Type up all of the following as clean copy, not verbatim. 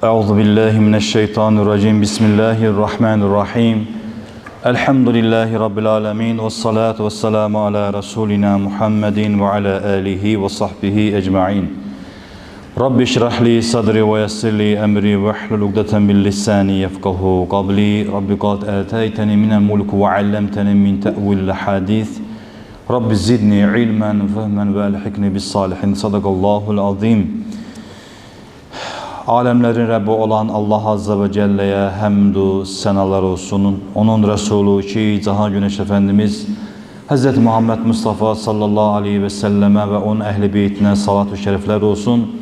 Euzu billahi mineşşeytanirracim. Bismillahirrahmanirrahim. Elhamdülillahi rabbil alamin ve salatu vesselamu ala rasulina Muhammedin ve ala alihi ve sahbihi ecmaîn. Rabbi şrah li sadri ve yessir li emri ve hlul ukdeten min lisani yefkahu kavli. Rabbi kad atayteni minel mulk ve allamteni min te'vilil hadis. Rabbi zidni ilmen fehmen ve elhikni bis salihin. Sadakallahul azim. Alemlerin Rabbi olan Allah Azze ve Celle'ye hamdü senalar olsun. Onun Resulü ki Cahan Güneş Efendimiz Hz. Muhammed Mustafa sallallahu aleyhi ve selleme ve onun ehli beytine salat-ı şerifler olsun.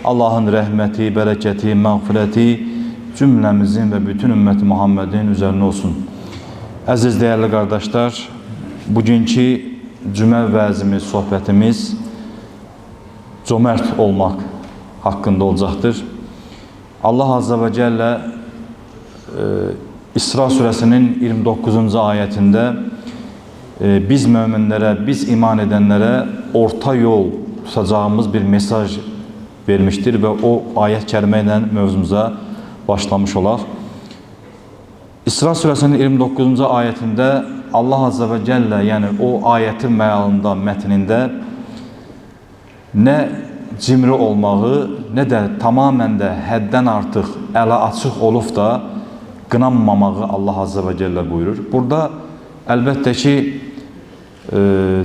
Allah'ın rahmeti, bereketi, mağfireti cümlemizin ve bütün ümmet Muhammed'in üzerine olsun. Aziz değerli kardeşler, bugünkü cümə vəzimiz, sohbetimiz cömert olmak hakkında olacaktır. Allah Azze ve Celle İsra suresinin 29. ayetinde biz müminlere, biz iman edenlere orta yol tutacağımız bir mesaj vermiştir ve o ayet-i kerimeyle mevzumuza başlamış olaq. İsra suresinin 29. ayetinde Allah Azze ve Celle, yani o ayetin mealında, metninde ne cimri olmağı, ne de tamamen de həddən artıq ələ açıq olub da qınanmamağı Allah Azze ve Celle buyurur. Burada əlbəttə ki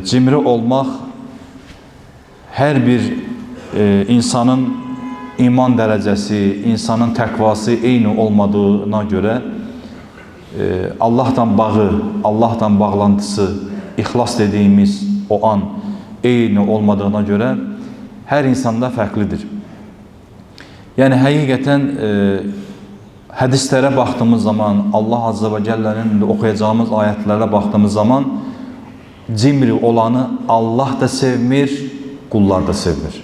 cimri olmaq hər bir insanın iman dərəcəsi, insanın təqvası eyni olmadığına görə Allah'tan bağı, Allah'tan bağlantısı, ihlas dediğimiz o an eyni olmadığına göre her insanda fərqlidir. Yani həqiqətən hədislərə baxdığımız zaman, Allah Azze ve Celle'nin okuyacağımız ayetlərə baxdığımız zaman cimri olanı Allah da sevmir, kullar da sevmir.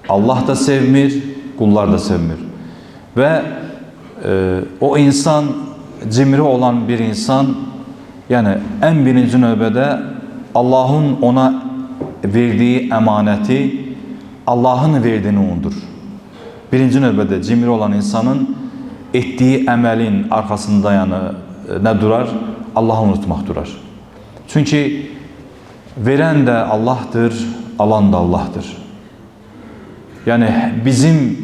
Allah da sevmir, kullar da sevmir. Ve o insan, cimri olan bir insan, yani en birinci növbədə Allah'ın ona verdiği emaneti, Allah'ın verdiğini unutur. Birinci növbədə cimri olan insanın ettiği əməlin arkasında yani ne durar? Allah'ı unutmaq durar. Çünkü veren de Allah'tır, alan da Allah'tır. Yani bizim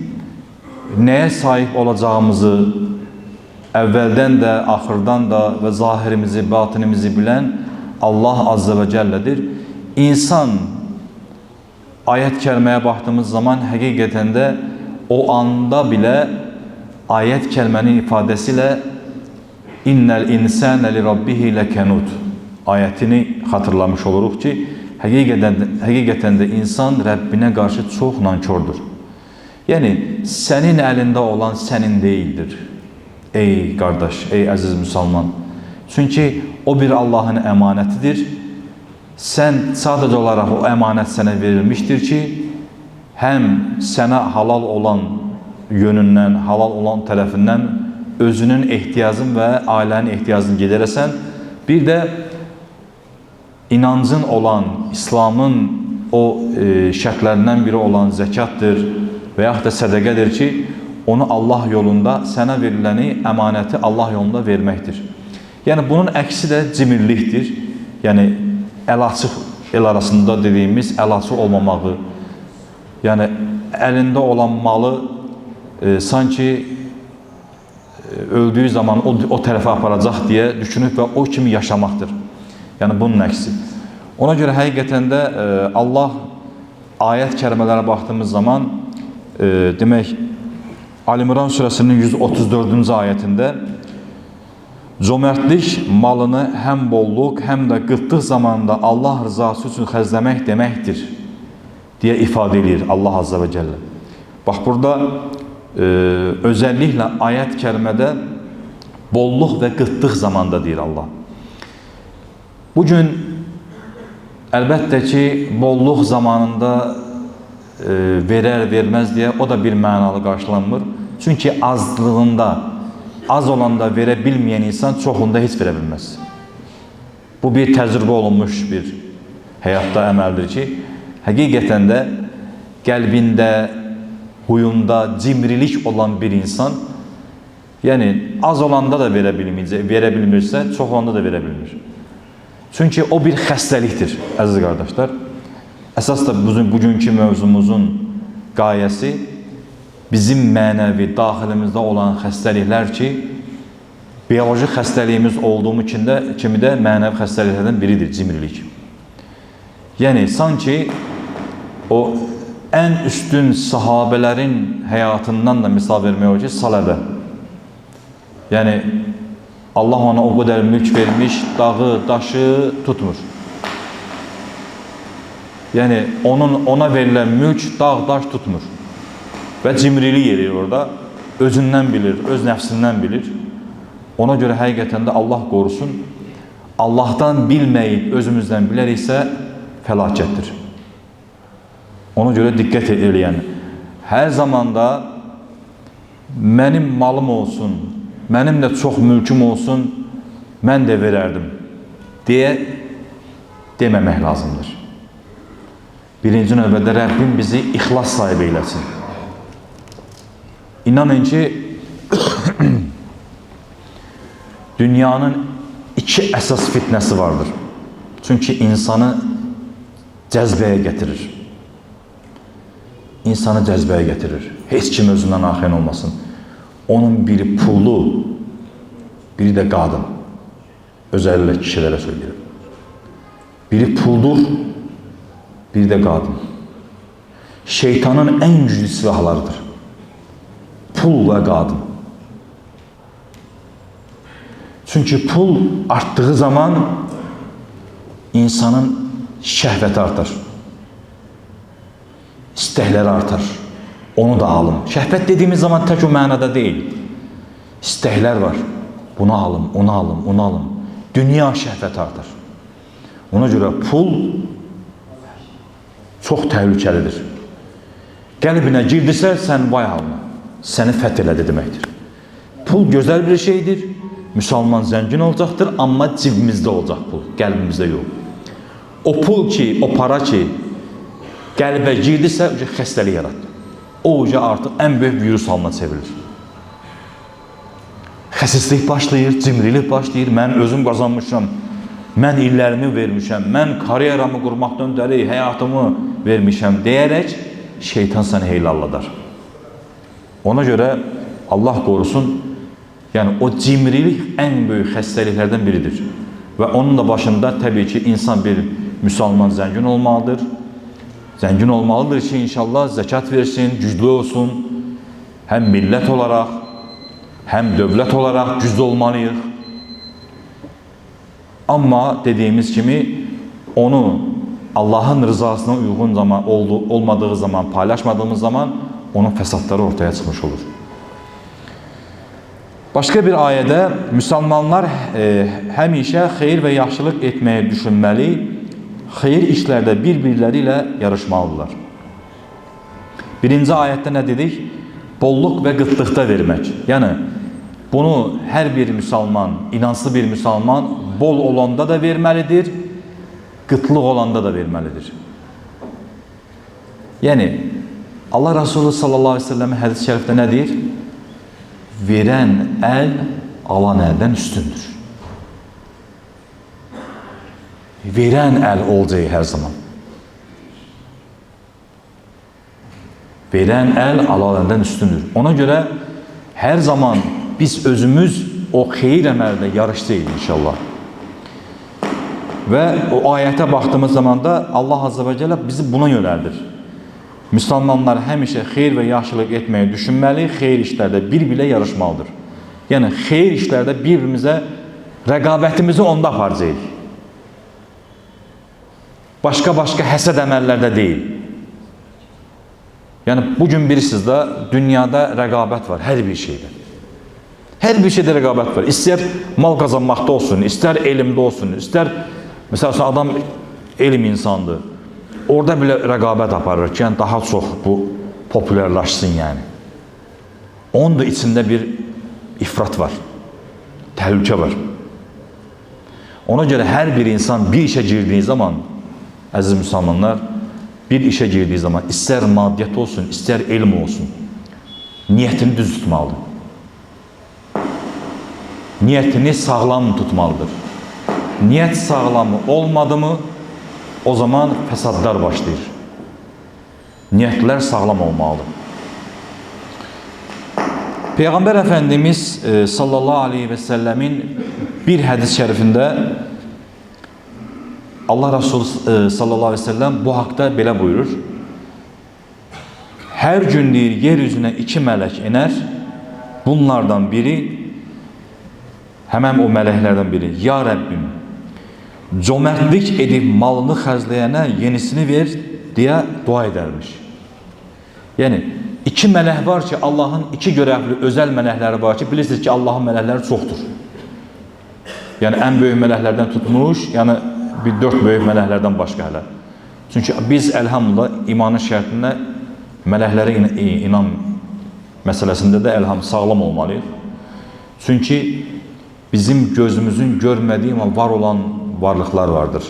neye sahip olacağımızı evvelden de, ahırdan da ve zahirimizi, batınimizi bilen Allah Azze ve Celle'dir. İnsan, ayet-i kerimeye baktığımız zaman hakikaten de o anda bile ayet-i kerimenin ifadesiyle innel insane li rabbihi lekenut ayetini hatırlamış oluruz ki hakikaten de insan Rabbine karşı çok nankördür. Yani senin elinde olan senin değildir. Ey kardeş, ey aziz Müslüman. Çünkü o bir Allah'ın emanetidir. Sen sadece olarak o emanet sana verilmiştir ki hem sana halal olan yönünden, halal olan tarafından özünün ihtiyacın ve ailenin ihtiyacını gideresen, bir de inancın olan, İslam'ın o şərtlərindən biri olan zekattır veya da sədəqədir ki, onu Allah yolunda sana verileni emaneti Allah yolunda vermektir. Yani bunun əksi de cimriliktir. Yani el açıq, el arasında dediğimiz el açıq olmamağı. Yani elinde olan malı sanki öldüğü zaman o tarafa aparacaq diye düşünüp ve o kimi yaşamaktır. Yani bunun əksi. Ona göre həqiqətən də Allah ayet kerimelerine baktığımız zaman demek Ali İmran suresinin 134. ayetinde cömertlik malını hem bolluk hem de qıtlıq zamanında Allah rızası için xərcləmək demektir diye ifade edilir Allah Azze ve Celle. Bak burada özellikle ayet kerimede bolluk ve qıtlıq zamanda deyir Allah. Bugün əlbəttə ki bolluk zamanında verer vermez diye o da bir mənalı qarşılanmır. Çünkü azlığında, az olanda verebilmeyen insan çoxunda hiç verebilmez. Bu bir təcrübə olunmuş bir hayatta əməldir ki, həqiqətən də qəlbində huyunda cimrilik olan bir insan, yani az olanda da verə bilmirsə, çox olanda da verə bilmir. Çünki o bir xəstəlikdir, əziz qardaşlar. Əsas da bugünkü mövzumuzun qayəsi bizim mənəvi daxilimizdə olan xəstəliklər ki, biyoloji xəstəliyimiz olduğu kimi də mənəvi xəstəliklərdən biridir, cimrilik. Yəni, sanki o ən üstün sahabələrin həyatından da misal vermək olur ki, Saləbə. Yəni, Allah ona o qədər mülk vermiş, dağı, daşı tutmur. Yəni, ona verilən mülk, dağ, daş tutmur. Və cimrili yerir orada. Özündən bilir, öz nəfsindən bilir. Ona görə həqiqətən də Allah qorusun. Allahdan bilməyib özümüzdən biləriksə fəlakətdir. Ona görə diqqət eləyən. Hər zamanda mənim malım olsun, mənim də çox mülküm olsun, mən də verərdim deyə deməmək lazımdır. Birinci növbədə Rəbbim bizi ixlas sahibi eyləsin. İnanın ki, dünyanın iki əsas fitnəsi vardır. Çünki insanı cəzbəyə gətirir. İnsanı cəzbəyə gətirir. Heç kim özündən axin olmasın. Onun biri pullu, biri də qadın. Özəllə kişilərə söyləyirəm. Biri puldur, biri də qadın. Şeytanın ən güclü silahlarıdır. Pul və qadın. Çünki pul artdığı zaman insanın şəhvəti artar. İstəkləri artar. Onu da alım. Şəhvət dediyimiz zaman tək o mənada deyil. İstəklər var. Bunu alım, onu alım, onu alım. Dünya şəhvəti artar. Ona görə pul çox təhlükəlidir. Qəlbinə girdisə, sən vay halına. Səni fəth elədi deməkdir. Pul gözəl bir şeydir. Müsəlman zəngin olacaqdır, amma cibimizdə olacaq pul, qəlbimizdə yox. O pul ki, o para ki, qəlbə girdisə, xəstəlik yaratdı. O artıq ən böyük virus halına çevrilir. Xəsislik başlayır, cimrilik başlayır, mən özüm qazanmışam, mən illərimi vermişəm, mən karyeramı qurmaqdan ötəri həyatımı vermişəm deyərək şeytan səni heylalladar. Ona görə Allah qorusun, yəni o cimrilik ən böyük xəstəliklərdən biridir. Və onun da başında təbii ki, insan bir müsəlman zəngin olmalıdır. Zəngin olmalıdır ki, inşallah zəkat versin, güclü olsun. Həm millət olaraq, həm dövlət olaraq güclü olmalıyıq. Amma dediyimiz kimi, onu Allahın rızasına uyğun olmadığı zaman, paylaşmadığımız zaman onun fəsadları ortaya çıxmış olur. Başqa bir ayədə müsəlmanlar həmişə xeyir və yaxşılıq etməyə düşünməli, xeyir işlərdə bir-birləri ilə yarışmalıdırlar. Birinci ayətdə nə dedik? Bolluq və qıtlıqda vermək. Yəni, bunu hər bir müsəlman, inanslı bir müsəlman bol olanda da verməlidir, qıtlıq olanda da verməlidir. Yəni, Allah Resulü sallallahu aleyhi ve sellem hədis-i şərifdə nə deyir? Verən əl alan əldən üstündür. Verən əl olacaq hər zaman. Verən əl alan əldən üstündür. Ona görə hər zaman biz özümüz o xeyir əməlində yarışdayıq inşallah. Və o ayətə baxdığımız zaman da Allah Azze və Cəllə bizi buna yönəldir. Müsəlmanlar həmişə xeyir və yaxşılıq etməyi düşünməli, xeyir işlərdə bir-birlə yarışmalıdır. Yəni, xeyir işlərdə bir-birimizə rəqabətimizi onda aparacaq. Başqa həsəd əməllərdə deyil. Yəni, bugün bilirsiniz də, dünyada rəqabət var, hər bir şeydə. Hər bir şeydə rəqabət var. İstər mal qazanmaqda olsun, istər elmdə olsun, istər, məsələn, adam elm insandır. Orada belə rəqabət aparır ki, yəni daha çox bu populyarlaşsın yəni. Onun da içində bir ifrat var, təhlükə var. Ona görə hər bir insan bir işə girdiyi zaman, əziz müsəlmanlar, bir işe girdiği zaman, ister maddiyat olsun, ister elm olsun, niyetini düz tutmalıdır. Niyetini sağlam tutmalıdır. Niyet sağlamı olmadı mı, o zaman fəsadlar başlayır. Niyetler sağlam olmalıdır. Peygamber Efendimiz sallallahu aleyhi ve sellemin bir hadis-i şerifinde Allah Resulü sallallahu aleyhi ve sellem bu hakta belə buyurur. Her gün deyir, yeryüzüne 2 melek iner. Bunlardan biri, hemen o meleklerden biri, Ya Rabbim, cömertlik edip malını xərcləyənə yenisini ver diye dua edermiş. Yani 2 melek var ki, Allah'ın 2 görevli özel melekleri var ki, bilirsiniz ki Allah'ın melekleri çoktur. Yani en büyük meleklerden tutmuş, yani bir 4 büyük meleklerden başka hele. Çünkü biz elhamdülillah imanın şərtində meleklere inan meselesinde de elham sağlam olmalıyız. Çünkü bizim gözümüzün görmediği ama var olan varlıklar vardır.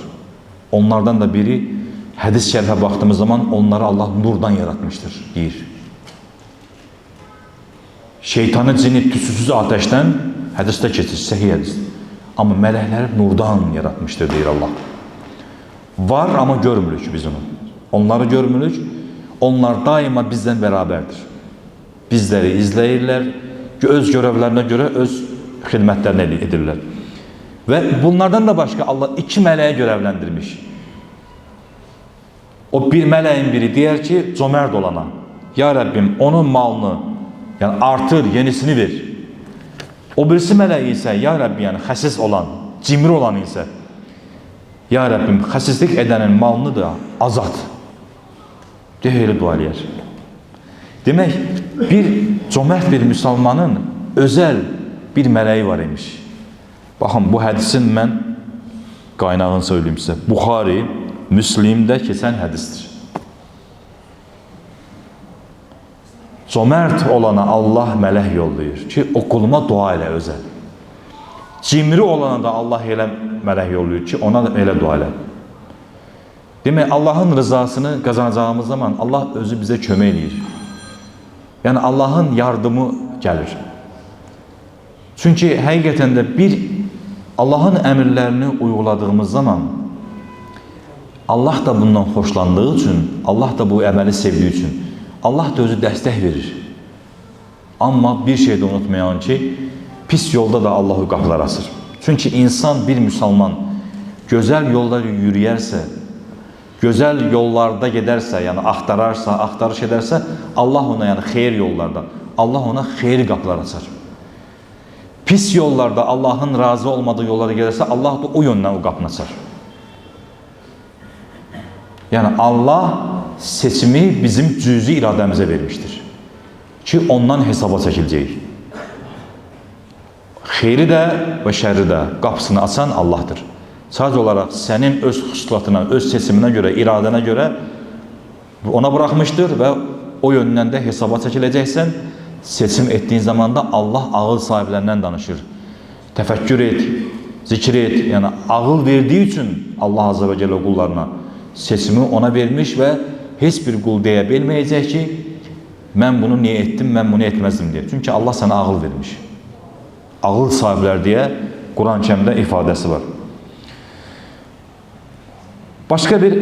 Onlardan da biri, hadis-i şerife baktığımız zaman onları Allah nurdan yaratmıştır deyir. Şeytanı, cini tüsüsüz ateşten hadiste keçir, sahih hadis. Ama melekleri nurdan yaratmıştır deyir Allah. Var ama görmürük biz onu. Onları görmürük. Onlar daima bizden beraberdir. Bizleri izleyirler. Öz görevlerine göre öz hizmetlerini edirler. Ve bunlardan da başka Allah 2 meleğe görevlendirmiş. O bir meleğin biri diğer ki cömert olana, Ya Rabbim onun malını yani artır, yenisini ver. O birisi meleği ise Ya Rabbi yani hasis olan, cimri olan ise Ya Rabbim hasislik edenin malını da azat. Deyəli dua eləyər. Demək, bir cömert bir Müslümanın özel bir meleği var imiş. Baxın, bu hədisin mən qaynağını söyleyeyim size. Buxari, Müslim'de keçən hədisdir. Cömert olana Allah melek yollayır ki, o kuluna dua elə özel. Cimri olana da Allah elə melek yollayır ki, ona da elə dua elə. Demək, Allah'ın rızasını kazanacağımız zaman Allah özü bize kömək eləyir. Yani Allah'ın yardımı gelir. Çünkü həqiqətən də bir Allah'ın əmrlərini uyguladığımız zaman Allah da bundan hoşlandığı için, Allah da bu əməli sevdiği için Allah da özü dəstək verir. Ama bir şey de unutmayalım ki, pis yolda da Allah o qapılar açır. Çünkü insan, bir Müslüman güzel yolda yürüyerse, güzel yollarda giderse, yani aktararsa, aktarış ederse Allah ona yani xeyir yollarda, Allah ona xeyir qapılar açar. Pis yollarda Allah'ın razı olmadığı yollara gelirse Allah da o yönden o qapını açar. Yani Allah seçimi bizim cüzi irademize vermiştir. Ki ondan hesaba çəkiləcəyik. Xeyri de ve şerri de qapısını açan Allah'tır. Sadece olarak senin öz xüsulatına, öz seçimine göre, iradene göre ona bırakmıştır ve o yönden de hesaba çəkiləcəksən. Seçim ettiğin zaman da Allah ağıl sahiplerinden danışır. Tefekkür et, zikir et. Yani ağıl verdiği için Allah Azze ve Celle kullarına seçimi ona vermiş ve hiçbir kul deyə bilməyəcək ki, ben bunu niye ettim, ben bunu etmezdim diye. Çünkü Allah sana ağıl vermiş. Ağıl sahipler diye Kur'an-ı Kerim'de ifadesi var. Başka bir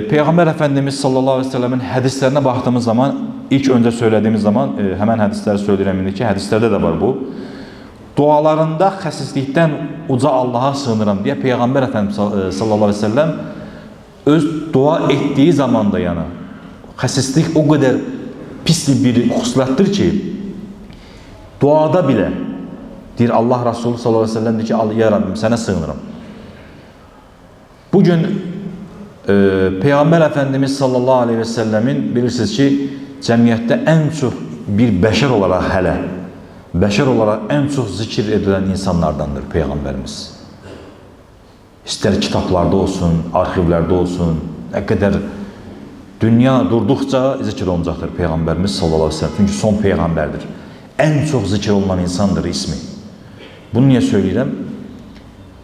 Peygamber Efendimiz sallallahu aleyhi ve sellemin hadislerine baktığımız zaman, ilk önce söylediğimiz zaman hemen hadisleri söyleyeyim ki hadislerde de var bu. Dualarında xəsislikdən uca Allah'a sığınırım diye Peygamber Efendimiz sallallahu aleyhi ve sellem öz dua ettiği zaman da yani xəsislik o kadar pis bir xuslattır ki duada bile deyir Allah Resulü sallallahu aleyhi ve sellem deyir ki ya Rabbim sana sığınırım. Bugün Peygamber Efendimiz sallallahu aleyhi ve sellemin bilirsiniz ki cemiyette en çok bir beşer olarak hele beşer olarak en çok zikir edilen insanlardandır Peygamberimiz. İster kitaplarda olsun, arşivlerde olsun, ne kadar dünya durdukça zikir olacaktır Peygamberimiz sallallahu aleyhi ve sellem. Çünkü son peygamberdir. En çok zikir olunan insandır ismi. Bunu niye söyleyeyim?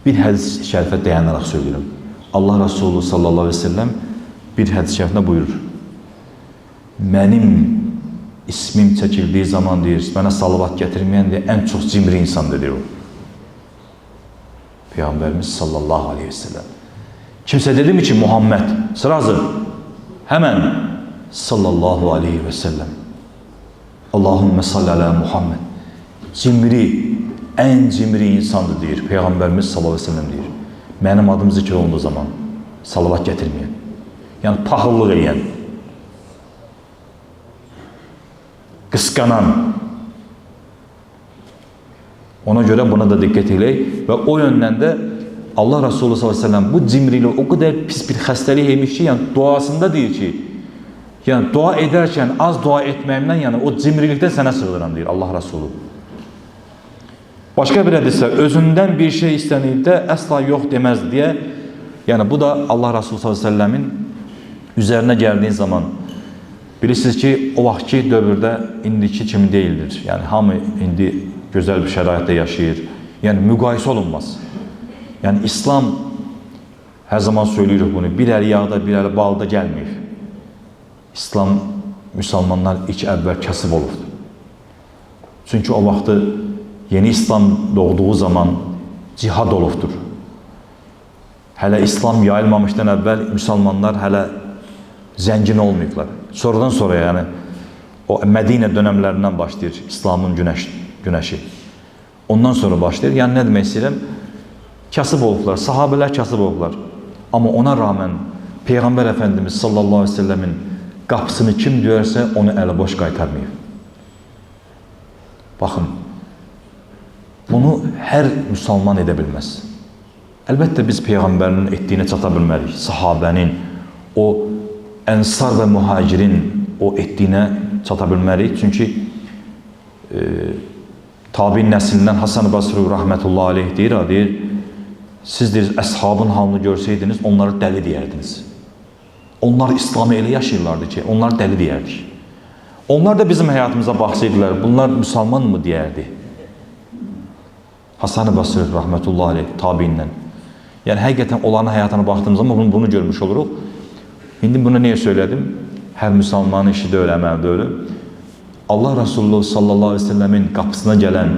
Bir hadis-i şerife dayanarak söylüyorum. Allah Resulü sallallahu aleyhi ve sellem bir hədis şərifində buyurur. Mənim ismim çəkildiyi zaman deyir, mənə salavat gətirməyən deyə ən çox cimri insandır deyir o. Peyğəmbərimiz sallallahu aleyhi ve sellem. Kimsə dedi mi ki Muhammed, sırası, hemen sallallahu aleyhi ve sellem. Allahümme salli ala Muhammed. Cimri, en cimri insandır deyir. Peyğəmbərimiz sallallahu aleyhi ve sellem deyir. Mənim adım zikr olunduğu zaman salavat gətirməyən. Yəni paxıllıq edən, qısqanan. Ona göre buna da dikkat edin ve o yönden de Allah Resulü sallallahu aleyhi ve sellem bu cimriliği o kadar pis bir xəstəlik ki, yani duasında deyir ki, yani dua ederken az dua etməyimdən yani o cimrilikten sənə sığınıram deyir Allah Resulü. Başka bir hədisdə özünden bir şey istənilib də əsla yox deməz diye, yani bu da Allah Resulü sallallahu aleyhi ve sellemin üzerine geldiğin zaman bilirsiniz ki o vaxtki dövrdə indiki kimi değildir. Yani hamı indi güzel bir şəraitdə yaşayır. Yani müqayisə olunmaz. Yani İslam, her zaman söylüyoruz bunu, bir el yağda bir el balda gelmiyor. İslam, Müslümanlar ilk əvvəl kasıb olurdu. Çünkü o vaxtı yeni İslam doğduğu zaman cihad olubdur. Hələ İslam yayılmamışdan əvvəl Müslümanlar hələ zəngin olmayıblar. Sonradan sonra yani o Medine dönemlerinden başlayır İslam'ın güneşi. Ondan sonra başlayır. Yani ne demek istəyirəm? Kasıb olublar, sahabeler kasıb olublar. Ama ona rağmen Peygamber Efendimiz sallallahu aleyhi ve sellemin qapısını kim döyərsə onu əli boş qaytarmayıb. Bakın, bunu her Müslüman edə bilməz. Elbette biz Peygamberin ettiğine çata bilmərik. Sahabenin, o Ensar ve Muhacirin o ettiğine çata bilmərik. Çünkü tabi'in neslinden Hasan-ı Basri rahmetullahi aleyh deyir, siz deyir, əshabın halını görseydiniz onları dəli deyerdiniz. Onlar İslam'ı elə yaşayırlardı ki, onlar dəli deyərdik. Onlar da bizim hayatımıza baxsaydılar, bunlar Müslüman mı deyərdi? Hasan-ı Basri rahmetullahi aleyh tabi'indən. Yani həqiqətən onların hayatına baktığımız zaman bunu görmüş oluruq. Şimdi bunu niye söyledim? Her Müslümanın işi de öyle, əməl de öyle. Allah Resulü sallallahu aleyhi ve sellemin kapısına gelen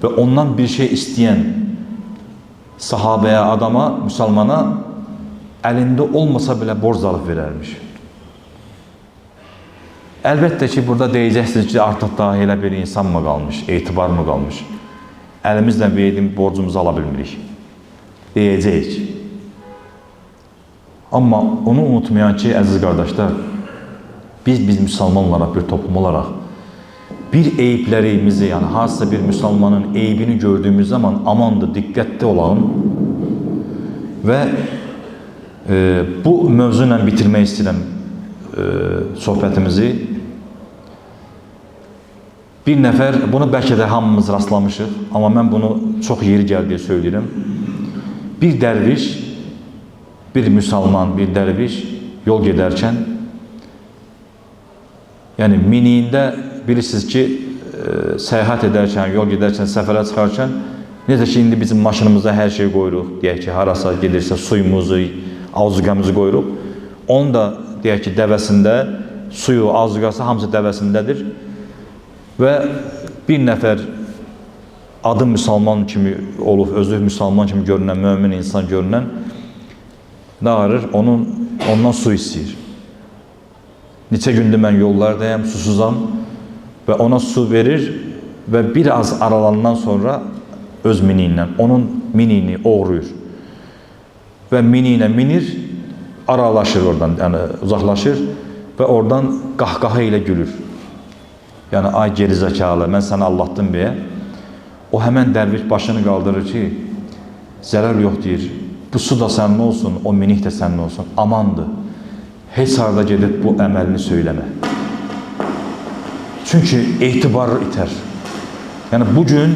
ve ondan bir şey isteyen sahabeye, adama, Müslümana elinde olmasa bile borç alıp verermiş. Elbette ki burada deyəcəksiniz ki artık daha elə bir insan mı kalmış, etibar mı kalmış? Elimizle verdiğim borcumuzu alabilmirik. Deyəcəyik. Ama onu unutmayan ki əziz kardeşler, biz Müslüman olarak, bir toplum olarak bir eyiplerimizi, yani hansısa bir Müslümanın eyibini gördüğümüz zaman amandır, dikkatli olalım ve bu mövzuyla bitirmek istedim sohbetimizi. Bir nefer, bunu belki de hamımız rastlamışıq, ama ben bunu çok yeri geldiği söyleyeyim. Bir derviş, bir Müslüman, bir derviş yol giderken, yani miniğinde bilirsiniz ki seyahat ederken, yol giderken, sefere çıkarken, necə ki indi bizim maşınımıza her şey koyuruq, deyək ki harasa gelirse suyumuzu, azuqamızı koyuruq. Onun da deyək ki dəvəsində suyu, azuqası hamısı dəvəsindədir ve bir nefer adı Müslüman kimi olub, özü Müslüman kimi görünən, mümin insan görünən ne arır? Ondan su istəyir. Neçə gündür mən yollardayım, susuzam ve ona su verir ve biraz aralandan sonra öz miniyle, onun minini oğruyur. Ve miniyle minir, aralaşır oradan, yani uzaklaşır ve oradan qahqaha ile gülür. Yani ay gerizekalı, mən səni Allah'tım beye. O hemen derviş başını kaldırır ki, zərər yox deyir. Bu su da sənin olsun, o minik de sənin olsun. Amandı. Heç harda gedib bu əməlini söyleme. Çünkü etibarı iter. Yani bugün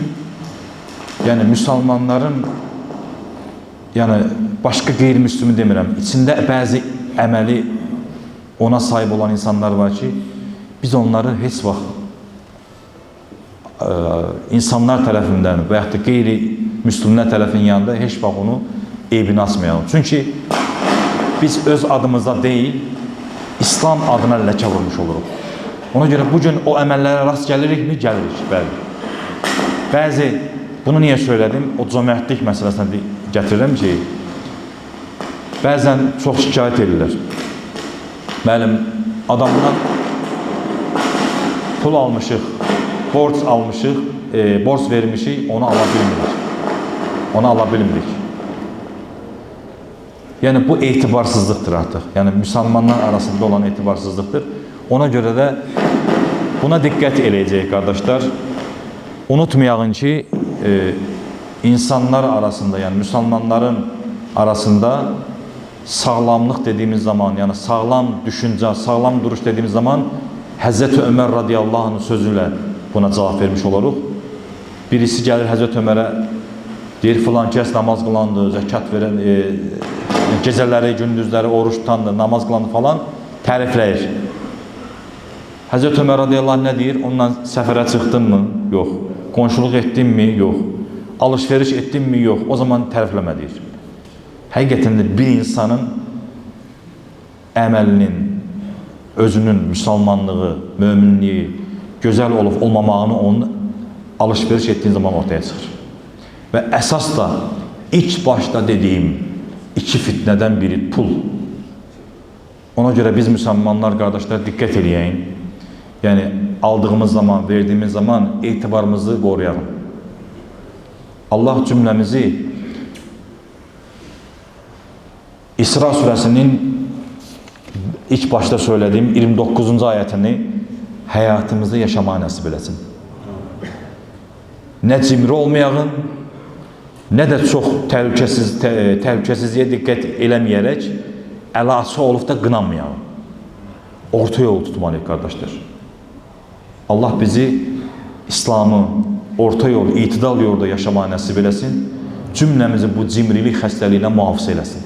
yani Müslümanların, yani başka gayrimüslimi demirəm, içinde bazı əməli ona sahip olan insanlar var ki, biz onları heç vaxt insanlar tərəfindən və yaxud da qeyri-müslümlər tərəfinin yanında heç vaxt onu eybini açmayalım. Çünkü biz öz adımıza değil, İslam adına ləkə vurmuş oluruq. Ona görə bugün o əməllərə rast gəlirikmi? Gəlirik, bəli. Bəzi, bunu niyə söylədim? O cömertlik məsələsinə gətirirəm ki, bəzən çox şikayət edirlər. Müəllim, adamdan pul almışıq, borc almışıq, borc vermişik, onu ala bilmirik. Onu ala bilmirik. Yəni bu etibarsızlıqdır artıq. Yəni müsəlmanlar arasında olan etibarsızlıqdır. Ona görə də buna diqqət eləyəcəyik qardaşlar. Unutmayağın ki, insanlar arasında, yəni müsəlmanların arasında sağlamlıq dediğimiz zaman, yəni sağlam düşüncə, sağlam duruş dediğimiz zaman Həzrəti Ömər radiyallahu anh'ın sözüyle buna cavab vermiş oluruq. Birisi gəlir Həzrəti Ömərə, deyir filan kəs namaz qılandı, zəkat verən, gecələri, gündüzləri oruç tutandı, namaz qılandı falan tərifləyir. Həzrəti Ömər radiyallahu anh nə deyir? Onunla səfərə çıxdın mı? Yox. Qonşuluq etdin mi? Yox. Alışveriş etdin mi? Yox. O zaman tərifləmə deyir. Həqiqətən də bir insanın əməlinin, özünün müsəlmanlığı, möminliyi, gözəl olub olmamağını onun alışveriş etdiğin zaman ortaya çıxır. Və əsas da ilk başda dediyim iki fitnədən biri pul. Ona görə biz müsəlmanlar qardaşlar diqqət eləyək. Yəni aldığımız zaman, verdiyimiz zaman etibarımızı qoruyalım. Allah cümləmizi İsra surəsinin ilk başta söylediğim 29. ayetini hayatımızda yaşamaya nasip eləsin. Nə cimri olmayağın, nə də çox təhlükəsizliyə diqqət eləməyərək əlası olub da qınanmayağın. Orta yol tutmalıyıq qardaşlar. Allah bizi İslamı orta yol, itidal yolda yaşamaya nasip eləsin. Cümləmizi bu cimrilik xəstəliyinə mühafizə eləsin.